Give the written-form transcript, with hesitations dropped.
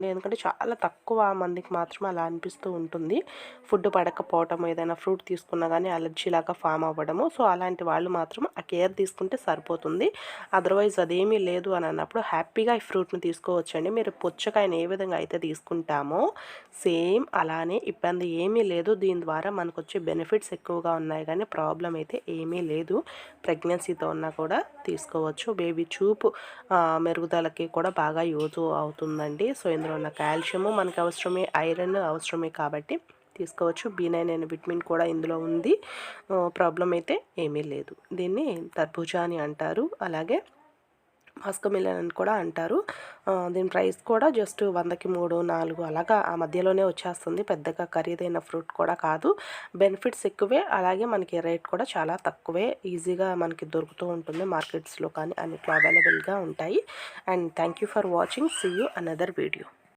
ఎందుకంటే చాలా తక్కువ మందికి మాత్రమే అలా అనిపిస్తూ ఉంటుంది. ఫుడ్ పడకపోవటం, ఏదైనా ఫ్రూట్ తీసుకున్నా కానీ అలర్జీ లాగా ఫామ్ అవ్వడము. సో అలాంటి వాళ్ళు మాత్రం ఆ కేర్ తీసుకుంటే సరిపోతుంది. అదర్వైజ్ అదేమీ లేదు అని అన్నప్పుడు హ్యాపీగా ఈ ఫ్రూట్ని తీసుకోవచ్చండి. మీరు పుచ్చకాయని ఏ విధంగా అయితే తీసుకుంటామో సేమ్ అలానే ఇబ్బంది ఏమీ లేదు. దీని ద్వారా మనకు వచ్చే బెనిఫిట్స్ ఎక్కువగా ఉన్నాయి కానీ ప్రాబ్లం అయితే ఏమీ లేదు. ప్రెగ్నెన్సీతో ఉన్నా కూడా తీసుకోవచ్చు. బేబీ చూపు మెరుగుదలకి కూడా బాగా యూజ్ అవుతుందండి. సో ఇందులో ఉన్న కాల్షియము మనకు అవసరమే, ఐరన్ అవసరమే కాబట్టి తీసుకోవచ్చు. B9 అనే విటమిన్ కూడా ఇందులో ఉంది. ప్రాబ్లం అయితే ఏమీ లేదు. దీన్ని తర్బూజా అని అంటారు, అలాగే మాస్కమిలన్ అని కూడా అంటారు. దీని ప్రైస్ కూడా జస్ట్ 100కి 3, 4 అలాగా ఆ మధ్యలోనే వచ్చేస్తుంది. పెద్దగా ఖరీదైన ఫ్రూట్ కూడా కాదు. బెనిఫిట్స్ ఎక్కువే, అలాగే మనకి రేట్ కూడా చాలా తక్కువే. ఈజీగా మనకి దొరుకుతూ ఉంటుంది మార్కెట్స్లో కానీ అన్నిట్లో అవైలబుల్గా ఉంటాయి. And thank you for watching. See you another video.